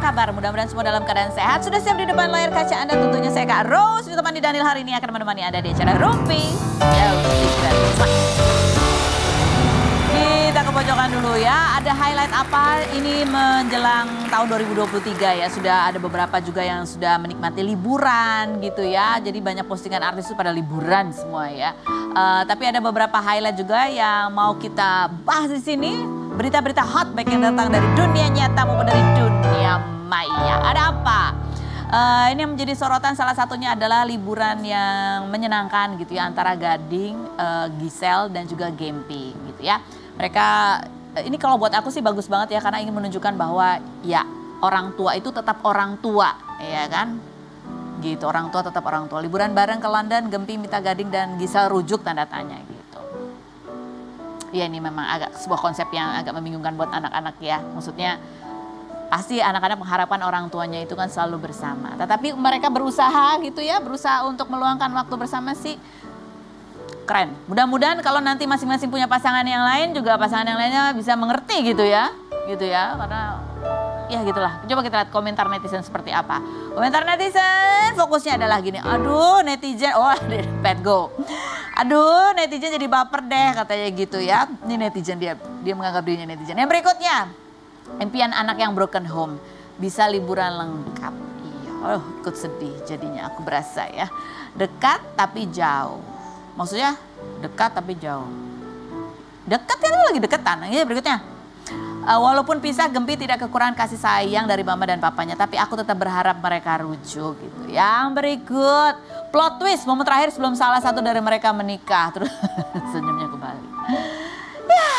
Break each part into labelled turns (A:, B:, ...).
A: kabar? Mudah-mudahan semua dalam keadaan sehat. Sudah siap di depan layar kaca Anda? Tentunya saya Kak Rose, ditemani Daniel hari ini akan menemani Anda di acara Rumpi. Kita ke pojokan dulu ya. Ada highlight apa ini menjelang tahun 2023 ya. Sudah ada beberapa juga yang sudah menikmati liburan gitu ya. Jadi banyak postingan artis itu pada liburan semua ya. Tapi ada beberapa highlight juga yang mau kita bahas di sini. Berita-berita hot baik yang datang dari dunia nyata maupun dari dunia maya. Ada apa? Ini yang menjadi sorotan salah satunya adalah liburan yang menyenangkan gitu ya antara Gading, Giselle dan juga Gempi gitu ya. Mereka ini kalau buat aku sih bagus banget ya karena ingin menunjukkan bahwa ya orang tua itu tetap orang tua ya kan. Gitu orang tua tetap orang tua. Liburan bareng ke London, Gempi minta Gading dan Giselle rujuk tanda tanya gitu. Ya ini memang agak sebuah konsep yang agak membingungkan buat anak-anak ya. Maksudnya pasti anak-anak mengharapkan orang tuanya itu kan selalu bersama. Tetapi mereka berusaha gitu ya, berusaha untuk meluangkan waktu bersama sih. Keren. Mudah-mudahan kalau nanti masing-masing punya pasangan yang lain juga pasangan yang lainnya bisa mengerti gitu ya. Gitu ya, karena ya gitulah. Coba kita lihat komentar netizen seperti apa. Komentar netizen fokusnya adalah gini. Aduh netizen, oh pet go. Aduh netizen jadi baper deh katanya gitu ya. Ini netizen dia menganggap dirinya netizen. Yang berikutnya, impian anak yang broken home. Bisa liburan lengkap. Iya, oh ikut sedih jadinya aku berasa ya. Dekat tapi jauh. Maksudnya dekat tapi jauh. Dekat kan lagi deketan. Ini berikutnya. Walaupun pisah, Gempi tidak kekurangan kasih sayang dari mama dan papanya. Tapi aku tetap berharap mereka rujuk gitu. Yang berikut, plot twist momen terakhir sebelum salah satu dari mereka menikah. Terus senyumnya kembali. Ya,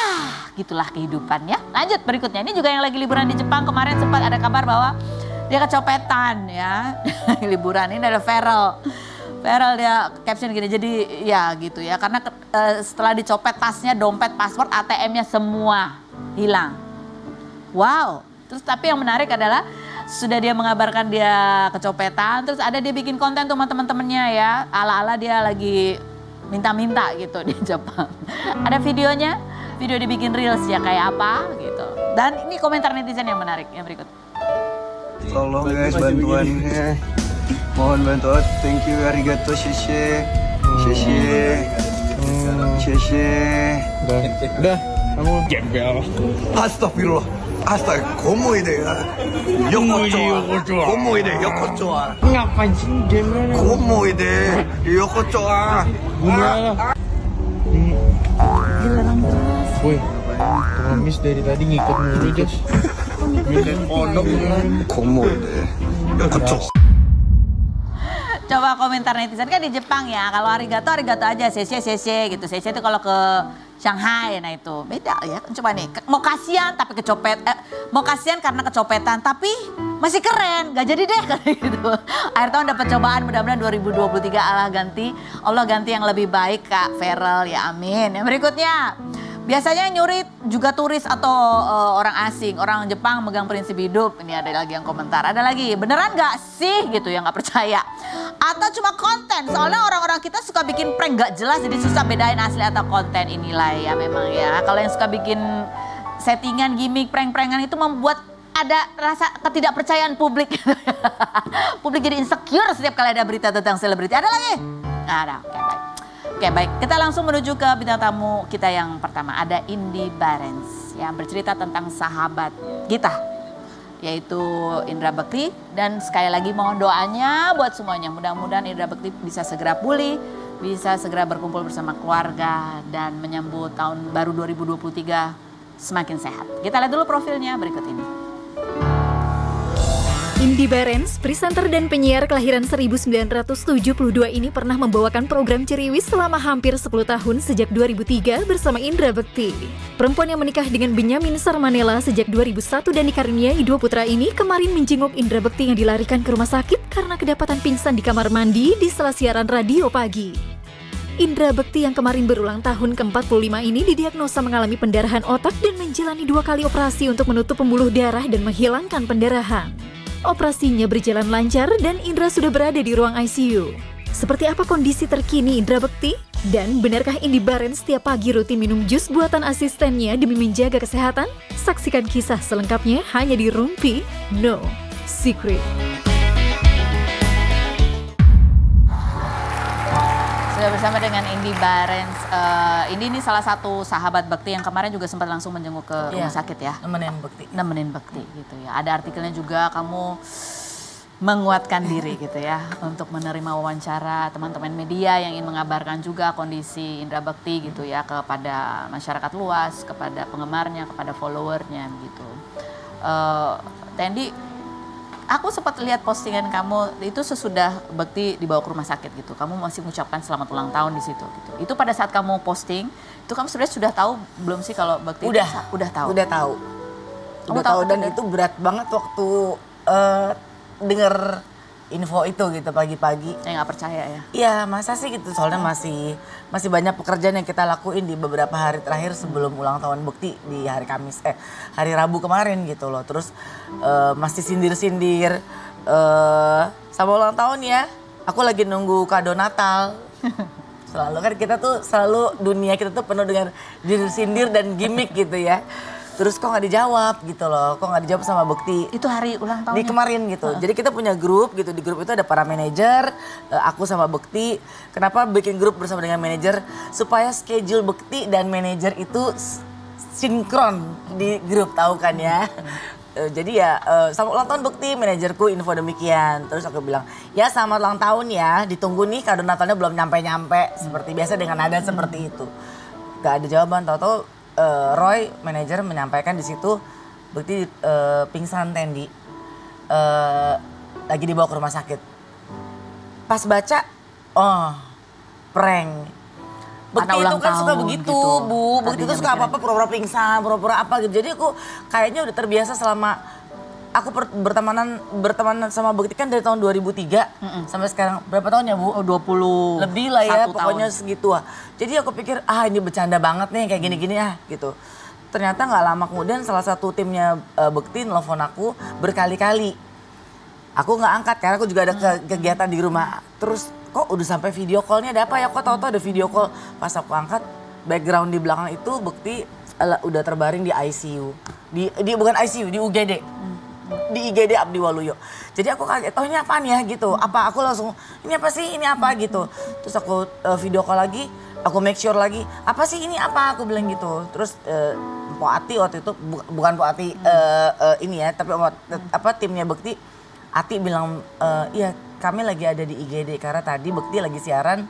A: gitulah kehidupan ya. Lanjut berikutnya, ini juga yang lagi liburan di Jepang. Kemarin sempat ada kabar bahwa dia kecopetan ya. Liburan ini ada Farel dia caption gini, jadi ya gitu ya. Karena setelah dicopet tasnya, dompet, paspor, ATM-nya semua hilang. Wow, terus tapi yang menarik adalah sudah dia mengabarkan dia kecopetan, terus ada dia bikin konten tuh sama teman-temannya ya, ala-ala dia lagi minta-minta gitu di Jepang. Ada videonya, video dibikin reels ya kayak apa gitu. Dan ini komentar netizen yang menarik, yang berikut.
B: Tolong guys bantuannya, mohon bantuan, thank you, arigato, sheshe,
C: Udah, kamu gembel.
B: Astagfirullah. Astaga, komoy deh ya. Komoy deh, yokocho.
C: Ngapain sih gembel?
B: Komoy deh, yokocho.
A: Dilarang jelas.
C: Woi, Tomis dari tadi ngikut mulu Jos.
B: Komoy deh, yokocho.
A: Coba komentar netizen kan di Jepang ya, kalau arigato aja, sese gitu. Sese itu kalau ke Shanghai, nah itu beda ya. Coba nih, mau kasihan tapi mau kasihan karena kecopetan tapi masih keren, gak jadi deh kayak gitu. Akhir tahun dapat cobaan, mudah-mudahan 2023 Allah ganti yang lebih baik Kak Farel ya, amin. Yang berikutnya, biasanya nyuri juga turis atau orang asing, orang Jepang megang prinsip hidup. Ini ada lagi yang komentar, ada lagi, beneran gak sih gitu yang gak percaya. Atau cuma konten, soalnya orang-orang kita suka bikin prank gak jelas jadi susah bedain asli atau konten. Inilah ya memang ya, kalau yang suka bikin settingan, gimmick, prank-prankan itu membuat ada rasa ketidakpercayaan publik. Publik jadi insecure setiap kali ada berita tentang selebriti. Ada lagi? Ada, oke baik. Oke baik, kita langsung menuju ke bintang tamu kita yang pertama. Ada Indy Barens yang bercerita tentang sahabat kita, yaitu Indra Bekti. Dan sekali lagi mohon doanya buat semuanya. Mudah-mudahan Indra Bekti bisa segera pulih, bisa segera berkumpul bersama keluarga dan menyambut tahun baru 2023 semakin sehat. Kita lihat dulu profilnya berikut ini.
D: Indy Barens, presenter dan penyiar kelahiran 1972 ini pernah membawakan program Ceriwis selama hampir 10 tahun sejak 2003 bersama Indra Bekti. Perempuan yang menikah dengan Benyamin Sarmanela sejak 2001 dan dikaruniai 2 putra ini kemarin menjenguk Indra Bekti yang dilarikan ke rumah sakit karena kedapatan pingsan di kamar mandi di sela siaran radio pagi. Indra Bekti yang kemarin berulang tahun ke-45 ini didiagnosa mengalami pendarahan otak dan menjalani 2 kali operasi untuk menutup pembuluh darah dan menghilangkan pendarahan. Operasinya berjalan lancar dan Indra sudah berada di ruang ICU. Seperti apa kondisi terkini Indra Bekti? Dan benarkah Indy Barens setiap pagi rutin minum jus buatan asistennya demi menjaga kesehatan? Saksikan kisah selengkapnya hanya di Rumpi No Secret.
A: Sudah bersama dengan Indi Barens. Indi ini salah satu sahabat Bekti yang kemarin juga sempat langsung menjenguk ke rumah sakit ya. Nemenin Bekti gitu ya. Ada artikelnya juga kamu menguatkan diri gitu ya untuk menerima wawancara teman-teman media yang ingin mengabarkan juga kondisi Indra Bekti gitu ya kepada masyarakat luas, kepada penggemarnya, kepada followernya gitu. Tendi, aku sempat lihat postingan kamu itu sesudah Bekti dibawa ke rumah sakit gitu. Kamu masih mengucapkan selamat ulang tahun di situ gitu. Itu pada saat kamu posting, itu kamu sebenarnya sudah tahu belum sih kalau Bekti
E: udah
A: tahu?
E: Udah tahu. Udah tahu dan itu berat banget waktu denger info itu gitu pagi-pagi.
A: Saya nggak percaya ya?
E: Iya, masa sih gitu. Soalnya masih banyak pekerjaan yang kita lakuin di beberapa hari terakhir sebelum ulang tahun Bekti di hari Rabu kemarin gitu loh. Terus masih sindir-sindir sama ulang tahun ya. Aku lagi nunggu kado Natal. Selalu kan dunia kita tuh penuh dengan sindir dan gimmick gitu ya. Terus kok nggak dijawab gitu loh, kok nggak dijawab sama Bekti.
A: Itu hari ulang tahun?
E: Di kemarin gitu. Jadi kita punya grup gitu, di grup itu ada para manajer, aku sama Bekti. Kenapa bikin grup bersama dengan manajer? Supaya schedule Bekti dan manajer itu sinkron di grup, tahu kan ya. Jadi ya sama ulang tahun Bekti, manajerku info demikian. Terus aku bilang, ya selamat ulang tahun ya, ditunggu nih kado Natalnya belum nyampe-nyampe. Seperti biasa dengan nada seperti itu. Gak ada jawaban, tahu-tahu Roy, manajer menyampaikan di situ Bekti pingsan Tendi, lagi dibawa ke rumah sakit. Pas baca, prank. Bekti itu kan suka begitu, gitu. Bu. Bekti itu suka apa-apa, pura-pura pingsan, pura-pura apa gitu. Jadi aku kayaknya udah terbiasa selama aku bertemanan sama Bekti kan dari tahun 2003 sampai sekarang. Berapa tahun ya, Bu?
A: 20.
E: Lebih lah ya, pokoknya
A: tahun.
E: segitu. Jadi aku pikir, ini bercanda banget nih kayak gini-gini gitu. Ternyata nggak lama kemudian salah satu timnya Bekti nelfon aku berkali-kali. Aku nggak angkat karena aku juga ada kegiatan di rumah. Terus kok udah sampai video call-nya ada apa ya? Kok tahu-tahu ada video call. Pas aku angkat, background di belakang itu Bekti udah terbaring di ICU. Bukan ICU, di UGD. Di IGD Abdi Waluyo. Jadi aku kaget, ini apaan ya gitu. Aku langsung, ini apa sih, ini apa gitu. Terus aku video call lagi, aku make sure lagi, apa sih ini apa, aku bilang gitu. Terus Po Ati waktu itu, bukan Po Ati ini ya, tapi timnya Bekti, Ati bilang, iya kami lagi ada di IGD karena tadi Bekti lagi siaran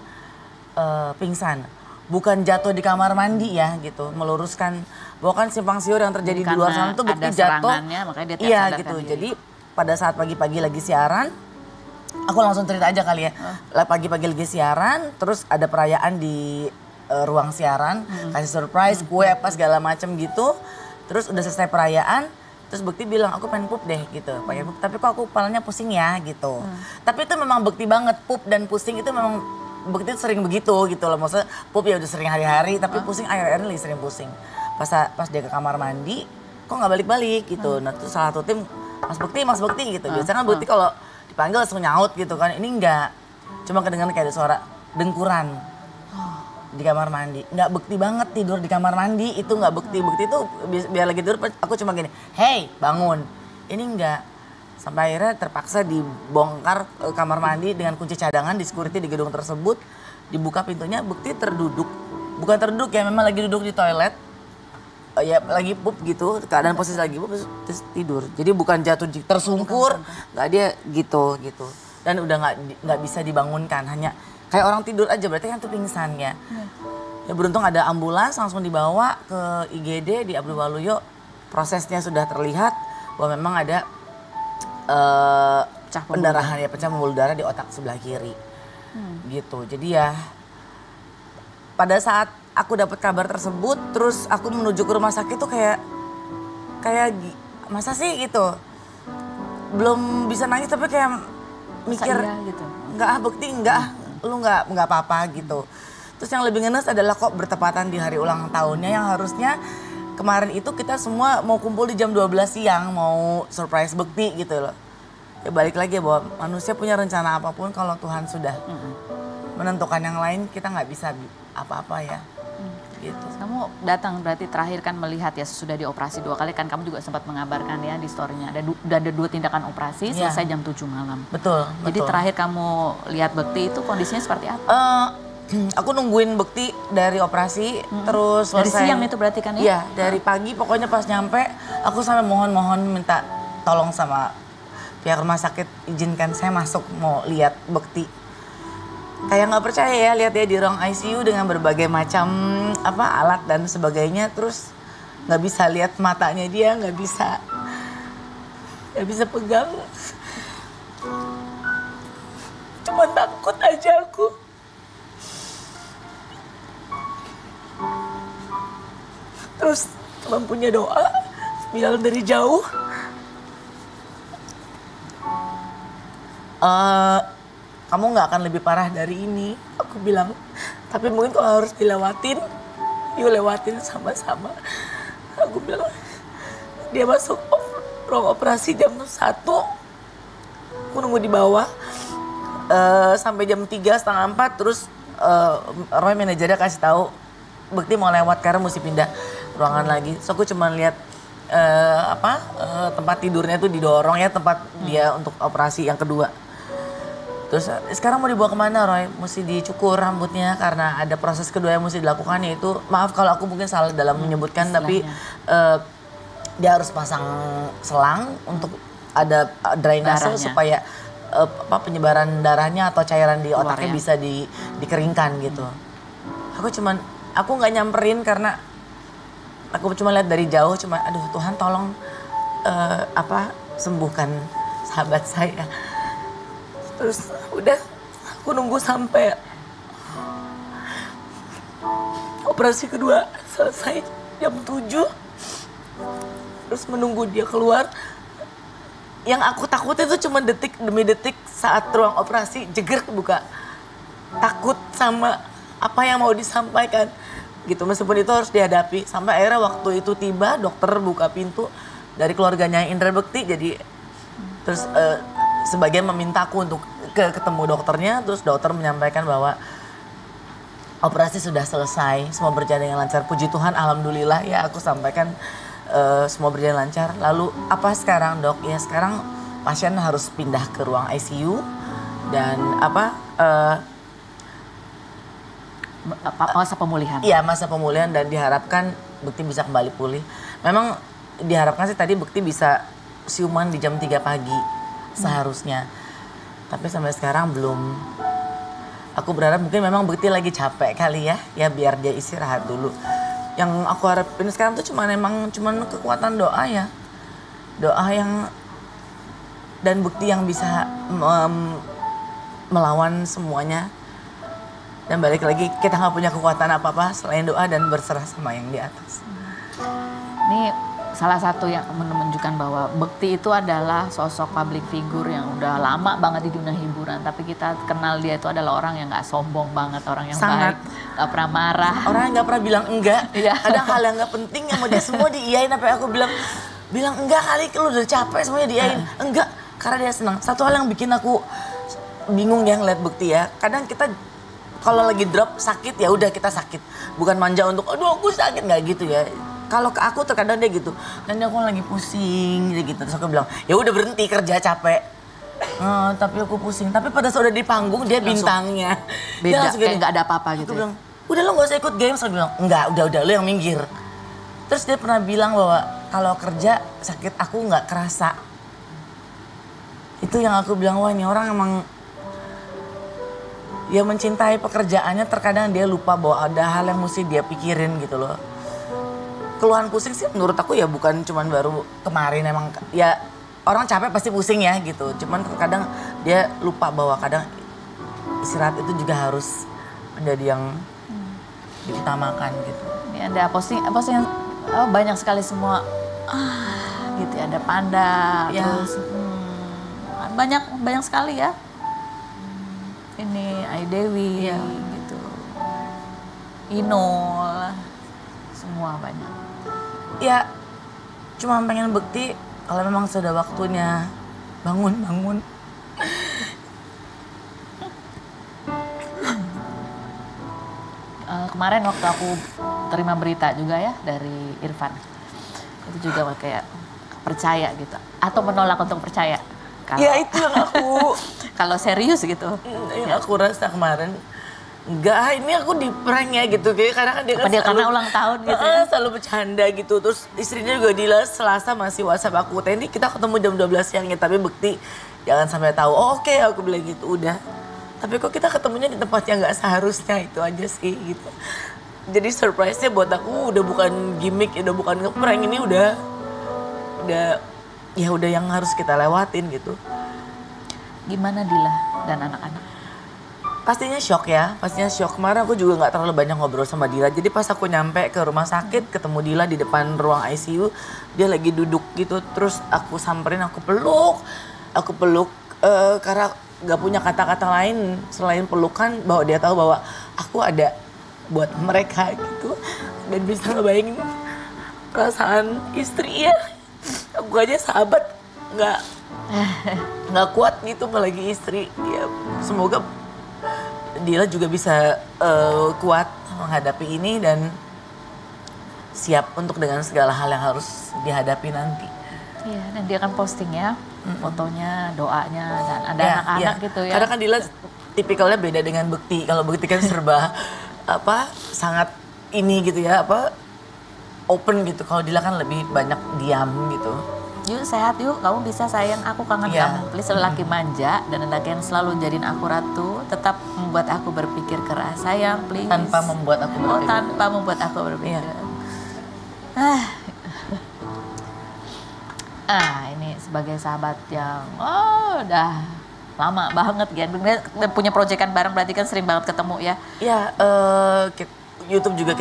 E: pingsan. Bukan jatuh di kamar mandi ya gitu, meluruskan bahwa kan simpang siur yang terjadi di luar sana tuh Bekti jatuh.
A: Makanya dia
E: iya gitu, jadi pada saat pagi-pagi lagi siaran, aku langsung cerita aja kali ya. Pagi-pagi lagi siaran, terus ada perayaan di ruang siaran, kasih surprise, kue apa segala macam gitu. Terus udah selesai perayaan, terus Bekti bilang aku pengen pup deh gitu, pengen pup, tapi kok aku kepalanya pusing ya gitu. Tapi itu memang Bekti banget, pup dan pusing itu memang Bekti sering begitu gitu loh. Maksudnya pup ya udah sering hari-hari, tapi pusing akhir-akhir lagi sering pusing. Pas dia ke kamar mandi, kok nggak balik-balik gitu. Nah itu salah satu tim, Mas Bekti gitu. Biasanya kan Bekti kalau dipanggil langsung nyaut gitu kan. Ini enggak, cuma kedengaran kayak ada suara dengkuran di kamar mandi. Nggak Bekti banget tidur di kamar mandi, itu nggak Bekti. Bekti itu biar lagi tidur aku cuma gini, hey bangun. Ini enggak. Sampai akhirnya terpaksa dibongkar kamar mandi dengan kunci cadangan di security di gedung tersebut. Dibuka pintunya, Bekti terduduk. Bukan terduduk ya, memang lagi duduk di toilet. Ya lagi pup gitu, keadaan posisi lagi pup terus tidur. Jadi bukan jatuh tersungkur, nggak dia gitu. Dan udah nggak bisa dibangunkan, hanya kayak orang tidur aja, berarti kan itu pingsan ya. Ya beruntung ada ambulans langsung dibawa ke IGD di Abdi Waluyo. Prosesnya sudah terlihat bahwa memang ada pendarahan ya, pecah pembuluh darah di otak sebelah kiri. Gitu. Jadi ya pada saat aku dapat kabar tersebut, terus aku menuju ke rumah sakit tuh kayak masa sih gitu. Belum bisa nangis tapi kayak mikir
A: gitu.
E: Enggak Bekti enggak, lu enggak apa-apa gitu. Terus yang lebih ngenes adalah kok bertepatan di hari ulang tahunnya yang harusnya kemarin itu kita semua mau kumpul di jam 12 siang, mau surprise Bekti gitu loh. Ya balik lagi bahwa manusia punya rencana apapun, kalau Tuhan sudah menentukan yang lain kita nggak bisa apa-apa ya. Gitu.
A: Kamu kamu datang berarti terakhir kan melihat ya sudah dioperasi 2 kali kan kamu juga sempat mengabarkan ya di story-nya udah ada 2 tindakan operasi selesai jam 7 malam.
E: Betul.
A: Jadi terakhir kamu lihat Bekti itu kondisinya seperti apa?
E: Aku nungguin Bekti dari operasi terus
A: dari
E: selesai.
A: siang itu berarti kan ya?
E: Iya, dari pagi pokoknya pas nyampe aku sampai mohon minta tolong sama pihak rumah sakit izinkan saya masuk mau lihat Bekti. Kayak nggak percaya ya lihat dia di ruang ICU dengan berbagai macam alat dan sebagainya, terus nggak bisa lihat matanya dia, nggak bisa pegang, cuma takut aja aku. Terus cuma punya doa bilang dari jauh, kamu nggak akan lebih parah dari ini, aku bilang. Tapi mungkin kalau harus dilewatin, yuk lewatin sama-sama. Aku bilang, dia masuk ruang operasi jam 1, aku nunggu di bawah sampai jam 3, setengah 4, terus Roy manajernya kasih tahu Bekti mau lewat karena mesti pindah ruangan lagi. So aku cuma lihat tempat tidurnya tuh didorong ya, tempat dia untuk operasi yang kedua. Terus sekarang mau dibawa kemana Roy? Mesti dicukur rambutnya karena ada proses kedua yang mesti dilakukan, yaitu maaf kalau aku mungkin salah dalam menyebutkan, tapi dia harus pasang selang untuk ada drainase supaya penyebaran darahnya atau cairan di otaknya bisa dikeringkan gitu. Aku nggak nyamperin karena aku cuma lihat dari jauh, cuma aduh Tuhan tolong sembuhkan sahabat saya. Terus udah aku nunggu sampai operasi kedua selesai jam 7. Terus menunggu dia keluar. Yang aku takutin itu cuma detik demi detik saat ruang operasi jeger buka. Takut sama apa yang mau disampaikan gitu, meskipun itu harus dihadapi. Sampai akhirnya waktu itu tiba, dokter buka pintu dari keluarganya Indra Bekti, jadi terus sebagian memintaku untuk ketemu dokternya, terus dokter menyampaikan bahwa operasi sudah selesai, semua berjalan dengan lancar. Puji Tuhan, alhamdulillah ya, aku sampaikan semua berjalan lancar. Lalu apa sekarang dok? Ya sekarang pasien harus pindah ke ruang ICU dan
A: masa pemulihan.
E: Iya, masa pemulihan, dan diharapkan Bekti bisa kembali pulih. Memang diharapkan sih tadi Bekti bisa siuman di jam 3 pagi seharusnya. Tapi sampai sekarang belum. Aku berharap mungkin memang Bekti lagi capek kali ya. Ya biar dia istirahat dulu. Yang aku harapin sekarang tuh cuman kekuatan doa ya. Doa yang dan Bekti yang bisa melawan semuanya. Dan balik lagi, kita nggak punya kekuatan apa-apa selain doa dan berserah sama yang di atas.
A: Ini salah satu yang menunjukkan bahwa Bekti itu adalah sosok public figure yang udah lama banget di dunia hiburan. Tapi kita kenal dia itu adalah orang yang nggak sombong banget, orang yang
E: sangat
A: baik, nggak pernah marah.
E: Orang yang nggak pernah bilang enggak.
A: Iya.
E: Ada hal yang nggak penting yang mau dia semua diiyain, apa aku bilang enggak kali, lu udah capek semuanya diiyain. Enggak, karena dia senang. Satu hal yang bikin aku bingung ya ngeliat Bekti ya. Kadang kita kalau lagi drop sakit ya udah kita sakit, bukan manja untuk aduh aku sakit, nggak gitu ya. Kalau ke aku terkadang dia gitu, dan aku lagi pusing gitu. Terus aku bilang ya udah berhenti kerja capek. Tapi aku pusing. Tapi pada saat udah di panggung dia bintangnya
A: beda,
E: dia
A: kayak nggak ada apa-apa gitu.
E: Aku bilang udah lo nggak usah ikut games. Aku bilang enggak, udah lo yang minggir. Terus dia pernah bilang bahwa kalau kerja sakit aku nggak kerasa. Itu yang aku bilang, wah ini orang emang dia mencintai pekerjaannya, terkadang dia lupa bahwa ada hal yang mesti dia pikirin gitu loh. Keluhan pusing sih menurut aku ya bukan cuman baru kemarin, emang ya orang capek pasti pusing ya gitu. Cuman terkadang dia lupa bahwa kadang istirahat itu juga harus menjadi yang diutamakan gitu.
A: Ini ada posting banyak sekali semua gitu ya, ada panda
E: Ya.
A: terus banyak sekali ya. Ini Ai Dewi gitu, Inul, semua banyak.
E: Ya cuma pengen Bekti kalau memang sudah waktunya bangun.
A: Kemarin waktu aku terima berita juga ya dari Irfan. Itu juga kayak percaya gitu. Atau menolak untuk percaya.
E: Ya itu yang aku.
A: Kalau serius gitu.
E: Yang aku rasa kemarin. Enggak, ini aku di prank ya gitu. Kayak karena kan dia kan
A: karena ulang tahun gitu ya.
E: Selalu bercanda gitu. Terus istrinya juga Dila Selasa masih WhatsApp aku. Tadi kita ketemu jam 12 siang ya. Tapi Bekti jangan sampai tahu. Oh, oke, aku bilang gitu. Udah. Tapi kok kita ketemunya di tempat yang nggak seharusnya, itu aja sih gitu. Jadi surprise-nya buat aku udah bukan gimmick, udah bukan ngeprank, ini udah ya udah yang harus kita lewatin gitu.
A: Gimana Dila dan anak-anak?
E: Pastinya shock ya, pastinya shock. Kemarin aku juga nggak terlalu banyak ngobrol sama Dila. Jadi pas aku nyampe ke rumah sakit, ketemu Dila di depan ruang ICU, dia lagi duduk gitu. Terus aku samperin, aku peluk karena nggak punya kata-kata lain selain pelukan, bahwa dia tahu bahwa aku ada buat mereka gitu. Dan bisa ngebayangin perasaan istri ya. Aku aja sahabat nggak kuat gitu, apalagi istri. Ya semoga Dila juga bisa kuat menghadapi ini dan siap untuk dengan segala hal yang harus dihadapi nanti.
A: Iya, dan dia akan posting ya fotonya, doanya, dan ada anak-anak gitu ya.
E: Karena kan Dila tipikalnya beda dengan Bekti. Kalau Bekti kan serba sangat ini gitu ya, open gitu. Kalau Dila kan lebih banyak diam gitu.
A: Yuk sehat yuk, kamu bisa sayang, aku kangen kamu. Please, lelaki manja dan lelaki yang selalu jadiin aku ratu, tetap membuat aku berpikir keras. Sayang, please.
E: Tanpa membuat aku berpikir.
A: Oh, tanpa membuat aku berpikir. Ini sebagai sahabat yang udah lama banget kan. Punya proyekan bareng berarti kan sering banget ketemu ya.
E: Iya, YouTube juga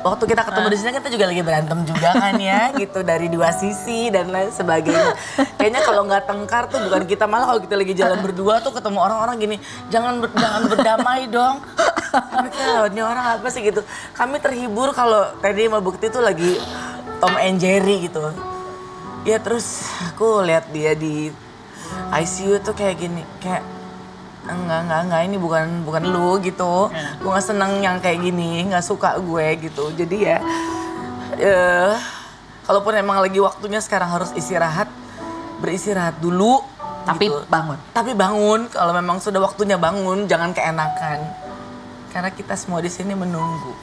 E: waktu kita ketemu di sini kita juga lagi berantem juga kan ya gitu, dari dua sisi dan lain sebagainya. Kayaknya kalau nggak tengkar tuh bukan kita, malah kalau kita lagi jalan berdua tuh ketemu orang-orang gini, jangan berdamai dong. Tapi ini orang apa sih gitu. Kami terhibur kalau tadi sama Bekti tuh lagi Tom and Jerry gitu. Ya terus aku lihat dia di ICU tuh kayak gini, kayak enggak ini bukan lu gitu. Gue gak seneng yang kayak gini, gak suka gue gitu. Jadi ya kalaupun emang lagi waktunya sekarang harus beristirahat dulu.
A: Tapi
E: gitu.
A: bangun.
E: Tapi bangun, kalau memang sudah waktunya bangun, jangan keenakan. Karena kita semua di sini menunggu.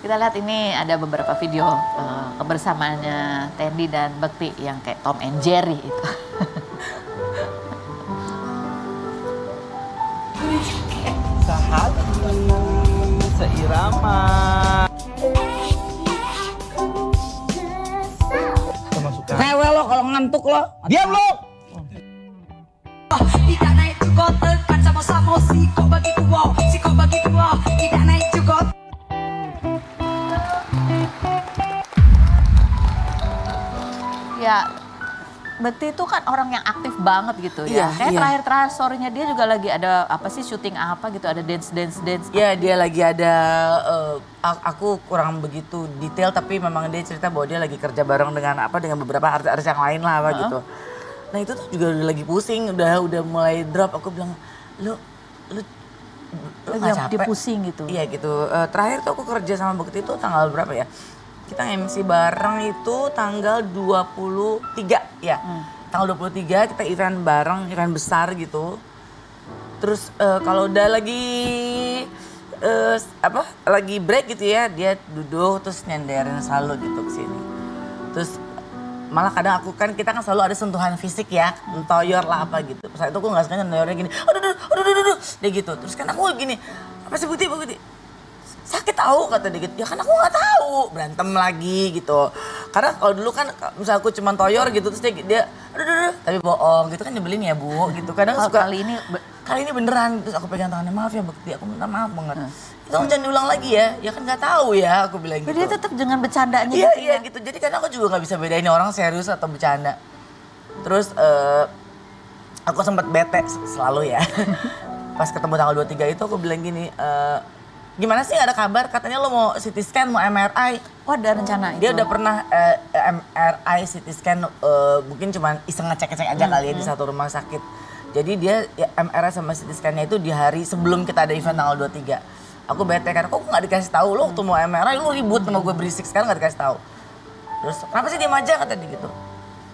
A: Kita lihat ini ada beberapa video kebersamaannya Tendi dan Bekti yang kayak Tom and Jerry itu.
C: Sehati, seirama.
E: Rewel lo kalau ngantuk lo.
C: Diam lo.
F: Tidak naik juga tekan sama-sama si kau begitu wow, tidak naik juga.
A: Ya, Bekti itu kan orang yang aktif banget gitu ya. Kayak terakhir story-nya dia juga lagi ada syuting apa gitu, ada dance.
E: Iya, dia lagi ada, aku kurang begitu detail tapi memang dia cerita bahwa dia lagi kerja bareng dengan beberapa artis yang lain lah gitu. Nah itu tuh juga udah lagi pusing, udah mulai drop. Aku bilang, lu nggak capek?
A: Dia pusing gitu.
E: Iya gitu. Terakhir tuh aku kerja sama Bekti itu tanggal berapa ya? Kita MC bareng itu tanggal 23 ya. Tanggal 23 kita event bareng, event besar gitu. Terus kalau udah lagi lagi break gitu ya, dia duduk terus nyenderin selalu gitu ke sini. Terus malah kadang kita kan selalu ada sentuhan fisik ya, mentoyor lah apa gitu. Pas itu aku nggak sengaja nyentornya gini, aduh, dia gitu. Terus kan aku gini, apa sih Bekti? Sakit tahu kata dia gitu. Ya kan aku nggak tahu, berantem lagi gitu. Karena kalau dulu kan misalnya aku cuma toyor gitu terus dia aduh, tapi bohong gitu kan, nyebelin ya Bu gitu. Kadang suka kali ini beneran, terus aku pegang tangannya, maaf ya Bekti, aku minta maaf banget. Itu jangan diulang lagi ya kan nggak tahu ya, aku bilang gitu.
A: Dia tetap dengan bercandanya
E: Iya gitu. Jadi kadang aku juga nggak bisa bedain orang serius atau bercanda. Terus aku sempat bete selalu ya. Pas ketemu tanggal 23 itu aku bilang gini, gimana sih, ada kabar katanya lo mau CT scan, mau MRI.
A: Oh ada rencana itu?
E: Dia udah pernah MRI, CT scan, mungkin cuma iseng ngecek-ngecek aja kali ya di satu rumah sakit. Jadi dia MRI sama CT scan-nya itu di hari sebelum kita ada event tanggal 23. Aku bete kan, kok gak dikasih tahu lo waktu mau MRI lu ribut sama gue berisik, sekarang gak dikasih tahu. Terus kenapa sih diem aja kata dia gitu.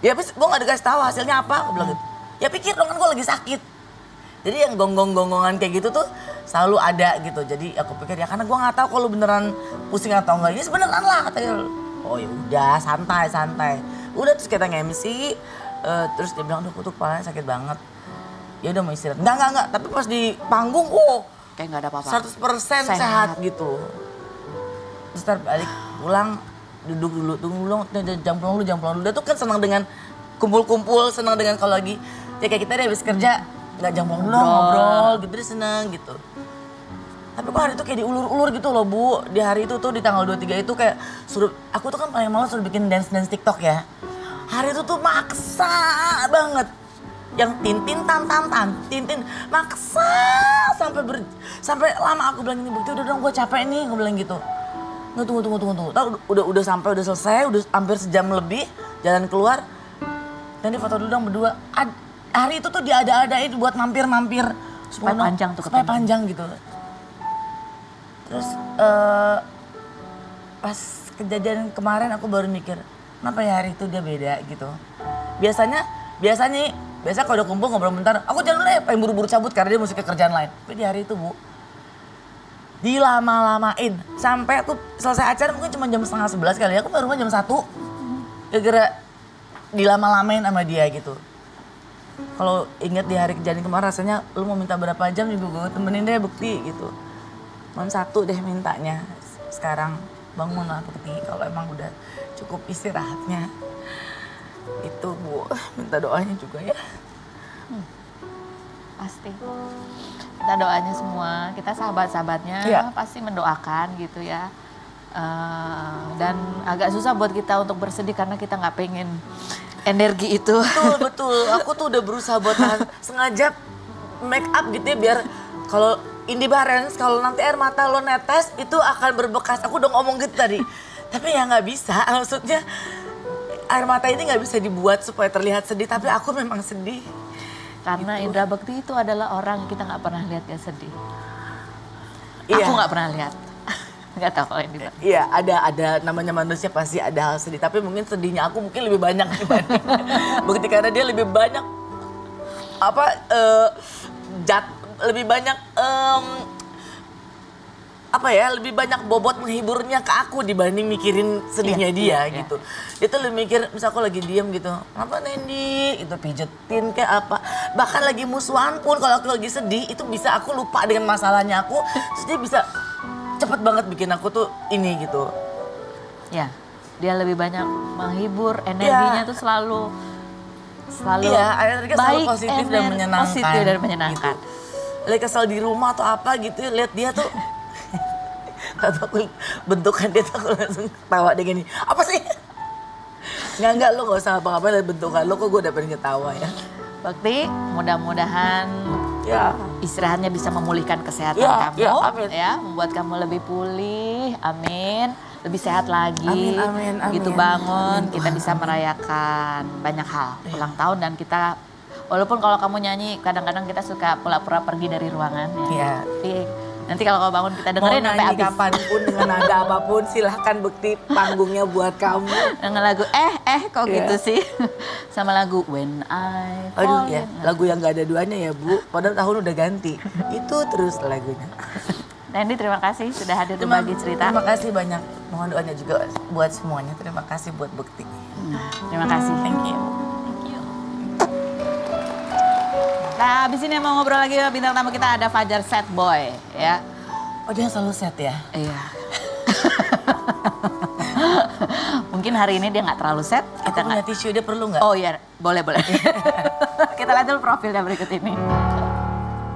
E: Ya habis gue gak dikasih tahu hasilnya apa, aku bilang gitu. Ya pikir dong kan gue lagi sakit. Jadi yang gonggong-gonggongan kayak gitu tuh selalu ada gitu. Jadi aku pikir ya karena gue gak tahu kalau beneran pusing atau enggak. Ini sebeneran lah katanya. Oh ya udah santai. Udah terus kita nge-MC, terus dia bilang, tuh kepalanya sakit banget. Ya udah mau istirahat. Enggak. Tapi pas di panggung,
A: Kayak nggak ada apa-apa.
E: 100% sehat gitu. Terus balik pulang, duduk dulu, tunggu dulu, jam pulang dulu. Dia tuh kan senang dengan kumpul-kumpul, senang dengan kalau lagi, ya kayak kita dia habis kerja, nggak jam pulang dulu, ngobrol gitu, dia senang gitu. Tapi kok hari itu kayak diulur-ulur gitu loh Bu. Di hari itu tuh di tanggal 23 itu kayak suruh, aku tuh kan paling malas suruh bikin dance TikTok ya. Hari itu tuh maksa banget. Yang tintin maksa sampai lama aku bilang ini Bukti udah dong gue capek nih, gue bilang gitu. Nggak tunggu. Tahu udah sampai udah selesai, udah hampir sejam lebih jalan keluar. Dan dia foto dulu dong berdua. Hari itu tuh dia ada-adain buat mampir
A: supaya panjang tuh
E: supaya panjang gitu. Terus pas kejadian kemarin aku baru mikir, kenapa ya hari itu dia beda gitu. Biasa kalau udah kumpul ngobrol bentar, aku jalan dulu ya, pengen buru-buru cabut karena dia mesti ke kerjaan lain. Tapi di hari itu Bu, dilama-lamain. Sampai aku selesai acara mungkin cuma jam 10:30 kali ya, aku baru rumah jam 1. Gara-gara dilama-lamain sama dia gitu. Kalau inget di hari kejadian kemarin rasanya lu mau minta berapa jam juga gue temenin deh Bukti gitu. Cuma 1 deh mintanya. Sekarang bangunlah Bukti kalau emang udah cukup istirahatnya. Itu Bu, minta doanya juga ya.
A: Pasti. Kita doanya semua, kita sahabat-sahabatnya pasti mendoakan gitu ya. Dan agak susah buat kita untuk bersedih karena kita nggak pengen energi itu.
E: Betul. Aku tuh udah berusaha buat sengaja make up gitu ya biar kalau Indi Barens kalau nanti air mata lo netes itu akan berbekas. Aku udah ngomong gitu tadi. Tapi ya nggak bisa, maksudnya air mata ini nggak bisa dibuat supaya terlihat sedih, tapi aku memang sedih.
A: Karena gitu. Indra Bekti itu adalah orang kita nggak pernah lihat dia sedih.
E: Iya.
A: Aku nggak pernah lihat. Nggak tahu kalau Indra.
E: Iya, ada namanya manusia pasti ada hal sedih, tapi mungkin sedihnya aku mungkin lebih banyak dibanding Bekti karena dia lebih banyak lebih banyak lebih banyak bobot menghiburnya ke aku dibanding mikirin sedihnya dia gitu. Dia tuh lebih mikir, misal aku lagi diem gitu, apa Nendi, itu pijetin kayak apa. Bahkan lagi musuhan pun kalau aku lagi sedih, itu bisa aku lupa dengan masalahnya aku, terus dia bisa cepet banget bikin aku tuh ini gitu.
A: Ya, dia lebih banyak menghibur, energinya tuh selalu
E: baik, selalu positif dan menyenangkan.
A: Positif dan menyenangkan.
E: Gitu. Lagi kesel di rumah atau apa gitu, lihat dia tuh atau bentukan dia tuh aku langsung ketawa dia gini, apa sih? Enggak lo gak usah apa-apa lihat bentukan lo kok gue udah pengen ketawa ya.
A: Bekti, mudah-mudahan istirahatnya bisa memulihkan kesehatan kamu,
E: amin.
A: Membuat kamu lebih pulih, amin, lebih sehat lagi,
E: amin.
A: gitu bangun, kita bisa merayakan banyak hal, ulang tahun dan kita, walaupun kalau kamu nyanyi kadang-kadang kita suka pura-pura pergi dari ruangan ya. Nanti kalau kamu bangun kita dengerin sampai habis.
E: Mau nyanyi kapanpun dengan nada apapun silahkan Bekti panggungnya buat kamu.
A: Dengan lagu kok gitu sih. Sama lagu When I Fall.
E: Aduh ya, lagu yang gak ada duanya ya Bu. Padahal tahun udah ganti. Itu terus lagunya.
A: Nendi terima kasih sudah hadir berbagi cerita.
E: Terima kasih banyak. Mohon doanya juga buat semuanya. Terima kasih buat Bekti.
A: Terima kasih.
E: Thank you.
A: Nah, abis ini mau ngobrol lagi bintang tamu kita ada Fajar Set Boy, ya.
E: Oh, dia selalu set ya?
A: Iya. Mungkin hari ini dia nggak terlalu set.
E: Aku punya tisu, dia perlu nggak?
A: Oh iya, boleh. Kita lihat dulu profilnya berikut ini.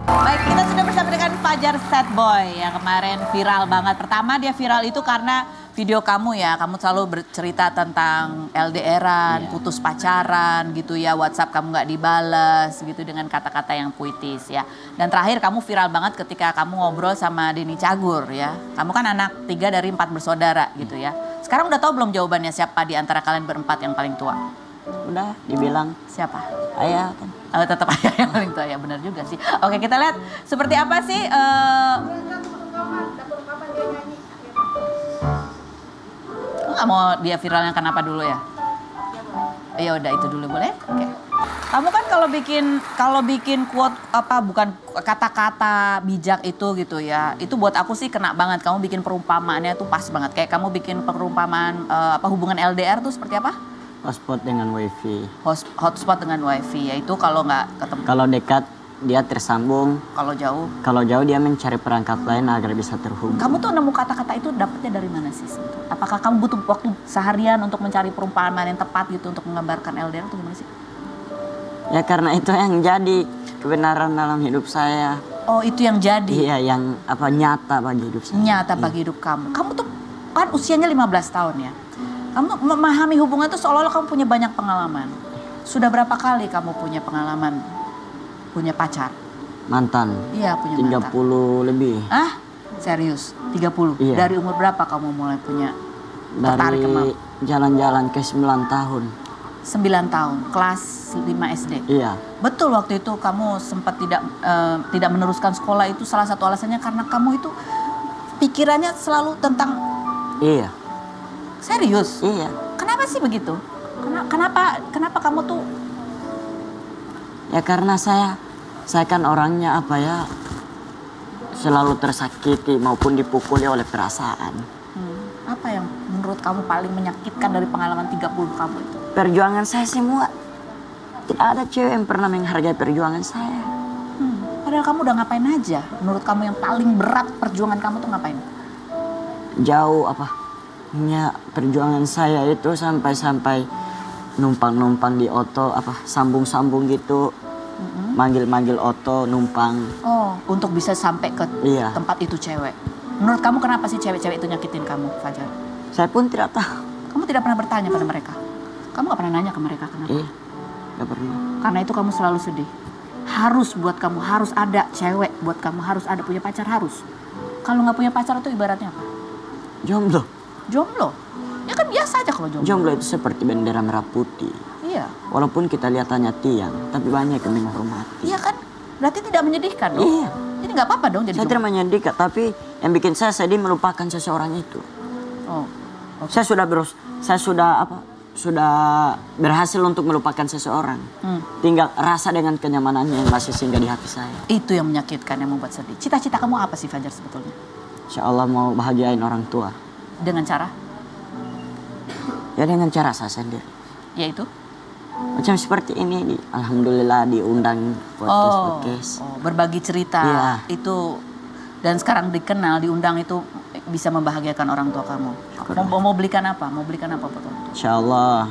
A: Baik, kita sudah bersama dengan Fajar Set Boy yang kemarin viral banget. Pertama dia viral itu karena video kamu ya, kamu selalu bercerita tentang LDR-an, putus pacaran gitu ya, WhatsApp kamu nggak dibales gitu dengan kata-kata yang puitis ya. Dan terakhir kamu viral banget ketika kamu ngobrol sama Denny Cagur ya. Kamu kan anak 3 dari 4 bersaudara gitu ya. Sekarang udah tahu belum jawabannya siapa di antara kalian berempat yang paling tua?
G: Udah dibilang
A: siapa?
G: ayah kan.
A: Oh, tetap ayah yang paling tua ya, benar juga sih. Oke, kita lihat seperti apa sih nggak mau dia viralnya kenapa dulu ya? Ya udah itu dulu boleh? Oke. Kamu kan kalau bikin quote apa bukan kata-kata bijak itu gitu ya. Itu buat aku sih kena banget. Kamu bikin perumpamaannya tuh pas banget. Kayak kamu bikin perumpamaan hubungan LDR tuh seperti apa?
G: Hotspot dengan wifi.
A: Hotspot dengan wifi, yaitu kalau nggak ketemu.
G: Kalau dekat dia tersambung.
A: Kalau jauh.
G: Kalau jauh dia mencari perangkat lain agar bisa terhubung.
A: Kamu tuh nemu kata-kata itu dapetnya dari mana sih? Apakah kamu butuh waktu seharian untuk mencari perumpamaan yang tepat gitu untuk menggambarkan LDR itu gimana sih?
G: Ya karena itu yang jadi kebenaran dalam hidup saya.
A: Oh itu yang jadi?
G: Iya yang nyata bagi hidup saya.
A: Nyata bagi hidup kamu. Kamu tuh kan usianya 15 tahun ya. Kamu memahami hubungan itu seolah-olah kamu punya banyak pengalaman. Sudah berapa kali kamu punya pengalaman punya pacar?
G: Mantan.
A: Iya punya
G: 30
A: mantan.
G: lebih.
A: Ah serius? 30?
G: Iya.
A: Dari umur berapa kamu mulai punya tertarik ke
G: Dari jalan-jalan ke 9 tahun.
A: 9 tahun, kelas 5 SD?
G: Iya.
A: Betul waktu itu kamu sempat tidak meneruskan sekolah itu salah satu alasannya karena kamu itu pikirannya selalu tentang...
G: Iya.
A: Serius?
G: Iya.
A: Kenapa sih begitu? Kenapa kamu tuh...
G: Ya karena saya kan orangnya selalu tersakiti maupun dipukuli oleh perasaan.
A: Apa yang menurut kamu paling menyakitkan dari pengalaman 30 kamu itu?
G: Perjuangan saya semua. Tidak ada cewek yang pernah menghargai perjuangan saya.
A: Padahal kamu udah ngapain aja? Menurut kamu yang paling berat perjuangan kamu tuh ngapain?
G: Jauh perjuangan saya itu sampai numpang di oto sambung-sambung gitu. Manggil-manggil oto numpang.
A: Oh, untuk bisa sampai ke
G: Iya.
A: tempat itu cewek. Menurut kamu kenapa sih cewek-cewek itu nyakitin kamu, Fajar?
G: Saya pun tidak tahu.
A: Kamu tidak pernah bertanya pada mereka? Kamu gak pernah nanya ke mereka kenapa?
G: Iya, gak pernah.
A: Karena itu kamu selalu sedih. Harus buat kamu, harus ada cewek buat kamu, harus ada punya pacar, harus. Kalau gak punya pacar itu ibaratnya apa?
G: Jomblo.
A: Jomblo? Ya kan biasa aja kalau jomblo.
G: Jomblo itu seperti bendera merah putih.
A: Iya.
G: Walaupun kita lihat hanya tiang, tapi banyak yang menghormati.
A: Iya kan? Berarti tidak menyedihkan dong?
G: Iya.
A: Jadi gak apa-apa dong jadi
G: Saya tidak menyedihkan, tapi yang bikin saya sedih melupakan seseorang itu.
A: Oh.
G: Saya sudah berhasil untuk melupakan seseorang. Tinggal rasa dengan kenyamanannya yang masih singgah di hati saya.
A: Itu yang menyakitkan, yang membuat sedih. Cita-cita kamu apa sih Fajar sebetulnya?
G: Insya Allah mau bahagiain orang tua.
A: Dengan cara?
G: Ya dengan cara saya sendiri.
A: Yaitu?
G: Macam seperti ini, alhamdulillah diundang podcast.
A: Oh, berbagi cerita.
G: Iya.
A: Itu, dan sekarang dikenal, diundang itu bisa membahagiakan orang tua kamu. Mau belikan apa? Mau belikan apa buat orang tua?
G: Insya Allah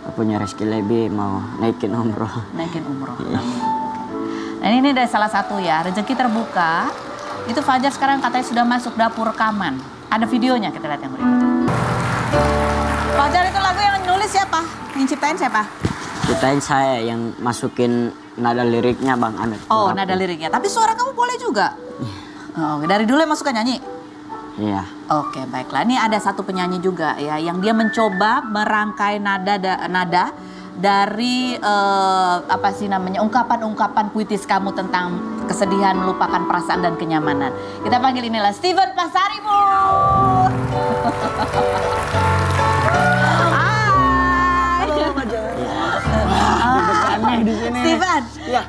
G: aku punya rezeki lebih, mau naikin umroh.
A: Naikin umroh.
G: Iya.
A: Nah ini dari salah satu ya, rezeki terbuka. Itu Fajar sekarang katanya sudah masuk dapur rekaman. Ada videonya, kita lihat yang berikut. Fajar itu lagu yang nulis siapa? Yang ciptain siapa?
G: Ciptain saya, yang masukin nada liriknya Bang Anet.
A: Oh, nada liriknya. Tapi suara kamu boleh juga. Oh, dari dulu yang masukkan nyanyi?
G: Iya.
A: Oke, baiklah. Ini ada satu penyanyi juga ya, yang dia mencoba merangkai nada dari ungkapan-ungkapan puitis kamu tentang kesedihan, melupakan perasaan dan kenyamanan. Kita panggil inilah Steven Pasaribu. Steven,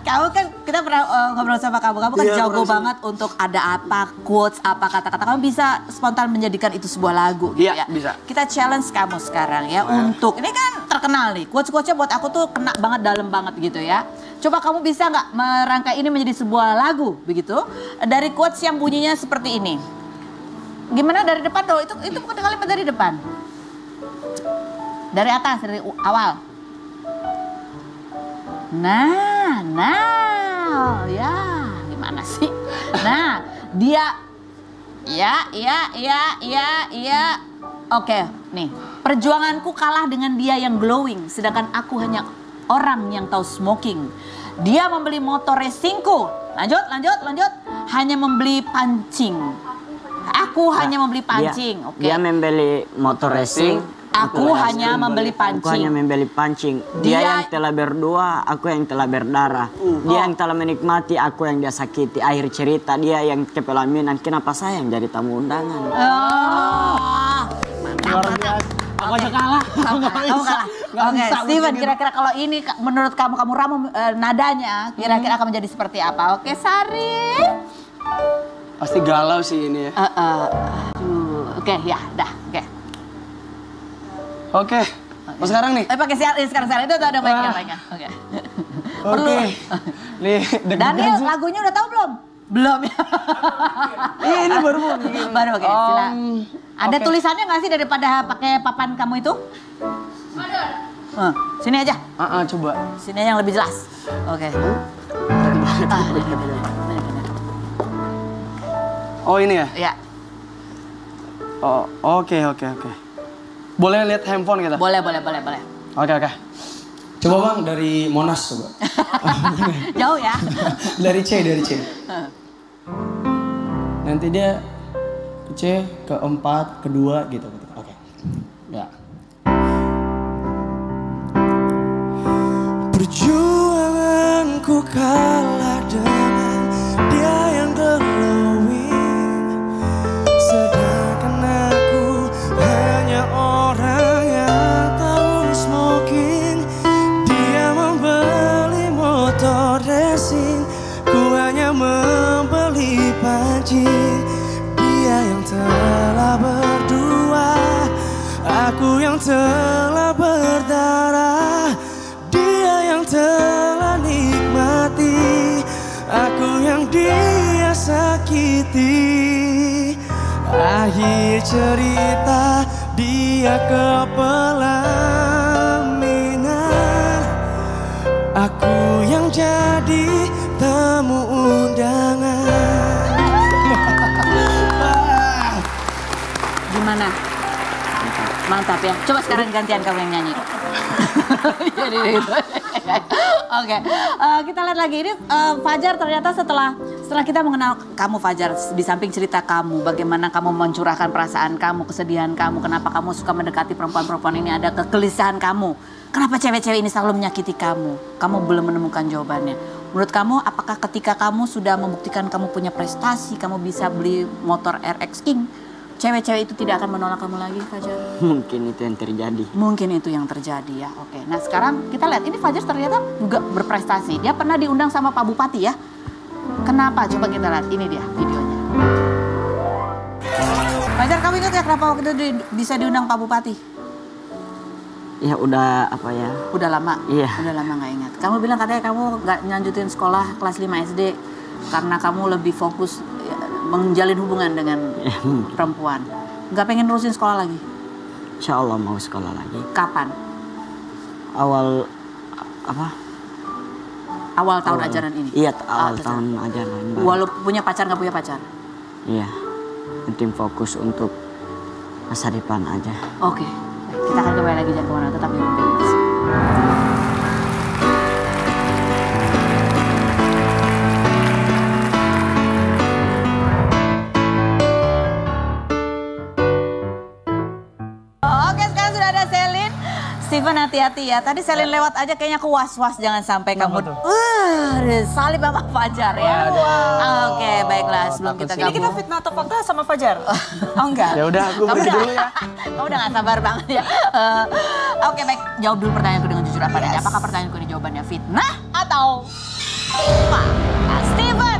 A: kamu kan kita pernah ngobrol sama kamu kan jago banget untuk ada apa, quotes, apa kata-kata. Kamu bisa spontan menjadikan itu sebuah lagu gitu ya.
C: Bisa.
A: Kita challenge kamu sekarang ya untuk, ini kan terkenal nih, quotes-quotesnya buat aku tuh kena banget, dalam banget gitu ya. Coba kamu bisa nggak merangkai ini menjadi sebuah lagu begitu, dari quotes yang bunyinya seperti ini. Gimana dari depan dong, itu bukan kalimat dari depan. Dari atas, dari awal. Nah, ya gimana sih? Nah, dia, ya. Oke, nih. Perjuanganku kalah dengan dia yang glowing, sedangkan aku hanya orang yang tahu smoking. Dia membeli motor racingku. Lanjut. Hanya membeli pancing. Aku hanya membeli pancing. Oke.
G: Dia membeli motor racing.
A: Aku hanya membeli pancing.
G: Aku hanya membeli pancing. Dia yang telah berdua, aku yang telah berdarah. Dia yang telah menikmati, aku yang dia sakiti. Akhir cerita, dia yang kepelaminan. Kenapa saya yang jadi tamu undangan?
A: Oh, mantap.
G: Aku aja kalah.
A: Kamu kalah. Oke, Steven, kira-kira kalau ini menurut kamu ramu nadanya, kira-kira akan menjadi seperti apa? Oke, Sari.
C: Pasti galau sih ini ya.
A: Oke, ya, dah. Oke.
C: Oke. Mau sekarang nih?
A: Pakai sekarang itu ada mic-nya. Oke.
C: Oke. Nih,
A: Daniel, lagunya udah tahu belum? Belum ya.
C: Iya, ini baru mau.
A: Baru oke, silakan. Ada tulisannya nggak sih daripada pakai papan kamu itu? Ada. Sini aja.
C: Coba.
A: Sini yang lebih jelas. Oke.
C: Oh ini ya?
A: Ya.
C: Oh, oke. Boleh lihat handphone kita?
A: Boleh.
C: Oke. Coba Bang, dari Monas coba.
A: Jauh ya?
C: dari C. Nanti dia ke C, ke 4, ke 2 gitu. Oke. Ya. Perjuanganku kalah dengan dia yang glowing, sedangkan aku hanya orang yang tahu smoking. Dia membeli motor racing, ku hanya membeli pancing. Dia yang telah berdua, aku yang telah berdarah. Dia yang telah nikmati, aku yang dia sakiti. Akhir cerita dia ke pelaminan, aku yang jadi tamu undangan.
A: Gimana? Mantap ya. Coba sekarang gantian kamu yang nyanyi. Jadi gitu. Oke, kita lihat lagi ini Fajar ternyata setelah kita mengenal kamu Fajar, di samping cerita kamu, bagaimana kamu mencurahkan perasaan kamu, kesedihan kamu, kenapa kamu suka mendekati perempuan-perempuan ini, ada kegelisahan kamu. Kenapa cewek-cewek ini selalu menyakiti kamu? Kamu belum menemukan jawabannya. Menurut kamu, apakah ketika kamu sudah membuktikan kamu punya prestasi, kamu bisa beli motor RX King, cewek-cewek itu tidak akan menolak kamu lagi, Fajar?
G: Mungkin itu yang terjadi.
A: Mungkin itu yang terjadi ya. Oke. Nah sekarang kita lihat ini Fajar ternyata juga berprestasi. Dia pernah diundang sama Pak Bupati ya. Kenapa? Coba kita lihat. Ini dia videonya. Fajar, kamu ingat ya kenapa waktu itu bisa diundang Pak Bupati?
G: Ya udah apa ya?
A: Udah lama?
G: Iya.
A: Udah lama nggak ingat. Kamu bilang katanya kamu nggak nyanjutin sekolah kelas 5 SD karena kamu lebih fokus menjalin hubungan dengan perempuan. Nggak pengen nerusin sekolah lagi?
G: Insya Allah mau sekolah lagi.
A: Kapan?
G: Awal apa?
A: Awal tahun ajaran ini?
G: Iya, awal tahun ajaran.
A: Walaupun punya pacar nggak punya pacar?
G: Iya, penting fokus untuk masa depan aja.
A: Oke, kita akan kembali lagi jangan kemana, tetap di Rumpi. Steven, hati-hati ya. Tadi Selin lewat aja kayaknya aku was-was jangan sampai kamu salib sama Fajar ya. Oke, baiklah sebelum kita gabung.
H: Ini kita fitnah atau fakta sama Fajar? Oh enggak.
C: Ya udah aku pergi dulu ya.
A: Kamu udah gak sabar banget ya. Oke, baik. Jawab dulu pertanyaanku dengan jujur apa adanya. Apakah pertanyaanku ini jawabannya fitnah atau fakta?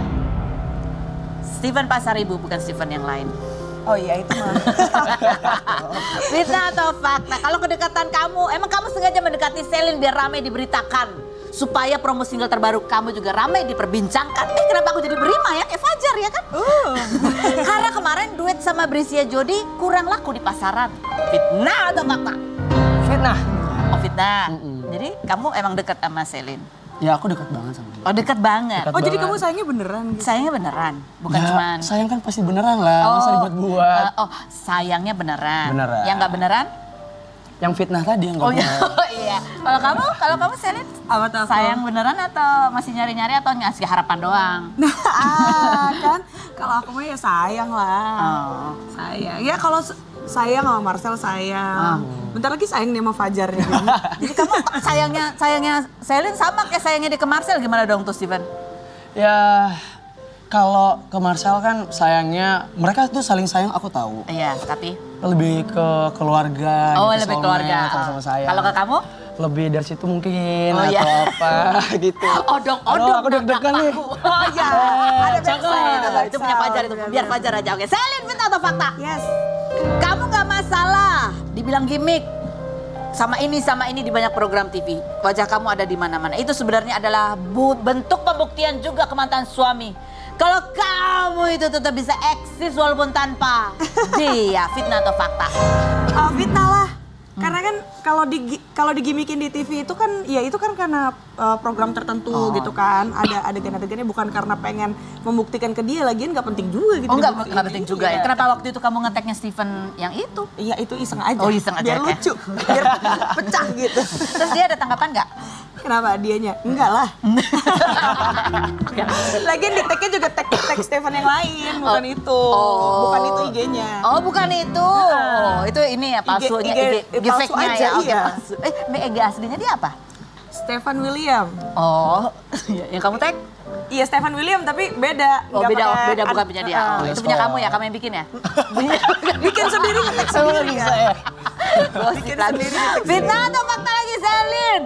A: Steven Pasaribu, bukan Steven yang lain.
H: Oh iya itu mah.
A: Fitnah atau fakta? Kalau kedekatan kamu, emang kamu sengaja mendekati Selin biar ramai diberitakan. Supaya promo single terbaru kamu juga ramai diperbincangkan. Kenapa aku jadi berima ya? Kayak Fajar ya kan? Karena kemarin duet sama Brisia Jody kurang laku di pasaran. Fitnah atau fakta?
C: Fitnah.
A: Oh fitnah. Jadi kamu emang dekat sama Selin?
C: Ya aku dekat banget sama dia.
A: Oh dekat banget.
H: Oh jadi kamu sayangnya beneran gitu?
A: Sayangnya beneran, bukan
C: Ya,
A: cuman.
C: sayang kan pasti beneran lah, masa dibuat-buat.
A: Sayangnya beneran.
C: Beneran.
A: Yang nggak beneran?
C: Yang fitnah tadi yang nggak beneran.
A: Oh iya. Kalau kamu Selin,
H: Apa tuh?
A: sayang beneran atau masih nyari-nyari atau ngasih harapan doang?
H: Kan kalau aku mah ya sayang lah.
A: Oh.
H: Sayang. Ya kalau sayang sama Marcel sayang. Bentar lagi sayang nih sama Fajar nih.
A: Jadi kamu sayangnya Selin sama kayak sayangnya dia ke Marcel, gimana dong tuh Steven?
C: Ya kalau ke Marcel kan sayangnya mereka tuh saling sayang aku tahu.
A: Iya, tapi
C: Lebih ke keluarga.
A: Oh,
C: gitu,
A: lebih keluarga.
C: Sama saya.
A: Kalau ke kamu?
C: Lebih dari situ mungkin
A: Oh,
C: atau
A: iya.
C: apa gitu.
A: Odong-odong.
C: Aduh, aku deg-degan nih.
A: Oh iya, ada backside. Itu punya Fajar itu. Biar
H: Benar.
A: Fajar aja. Oke, Selin, fitnah atau fakta?
H: Yes.
A: Kamu nggak masalah dibilang gimmick sama ini di banyak program TV. Wajah kamu ada di mana-mana. Itu sebenarnya adalah bentuk pembuktian juga ke mantan suami. Kalau kamu itu tetap bisa eksis walaupun tanpa dia, fitnah atau fakta?
H: Fitnah lah. Karena kan kalau digimikin di TV itu kan ya itu kan karena program tertentu gitu kan. Ada adegan-adegannya bukan karena pengen membuktikan ke dia, lagian nggak penting juga gitu.
A: Oh nggak
H: dibuktiin.
A: penting juga ya. Kenapa waktu itu kamu ngeteknya Steven yang itu?
H: Iya itu iseng aja.
A: Oh, iseng aja,
H: Biar
A: ya.
H: lucu, biar pecah gitu.
A: Terus dia ada tanggapan nggak?
H: Kenapa dianya? Enggak lah. Lagian di tag-nya juga tag Stefan yang lain, bukan itu. Bukan itu IG-nya.
A: Oh bukan itu. Itu ini ya palsunya, IG
H: palsu
A: fake-nya
H: aja,
A: ya. Oke,
H: iya.
A: palsu. IG aslinya dia apa?
H: Stefan William.
A: Oh, yang kamu tag?
H: Iya Stefan William tapi beda.
A: Oh
H: Nggak pakai
A: beda bukan punya dia. Oh, itu punya kamu ya, kamu yang bikin ya?
H: Bikin sendiri, ngetek sendiri
C: Bisa
H: ya.
C: ya.
A: Bikin sendiri. Fitnah atau fakta lagi, Selin?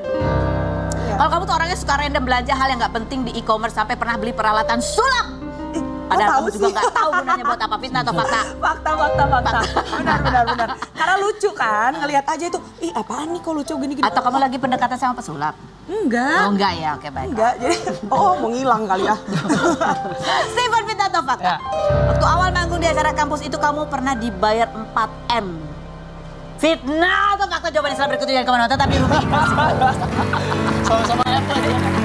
A: Kalau kamu tuh orangnya suka random belanja hal yang nggak penting di e-commerce sampai pernah beli peralatan sulap. Padahal kamu juga nggak tahu gunanya buat apa, fitnah atau fakta?
H: Fakta. Benar. Karena lucu kan, ngelihat aja itu, ih apaan nih kok lucu gini-gini.
A: Atau kamu lagi pendekatan sama pesulap?
H: Enggak.
A: Oh enggak ya, oke baik.
H: Enggak, jadi mau ngilang kali ya.
A: Steven, fitnah atau fakta?
C: Ya.
A: Waktu awal manggung di acara kampus itu kamu pernah dibayar 4M. Fitnah atau fakta? Jawabannya setelah berikut ini, jangan kemana-mana, tetap di Ruby.
C: Sama-sama effort ya.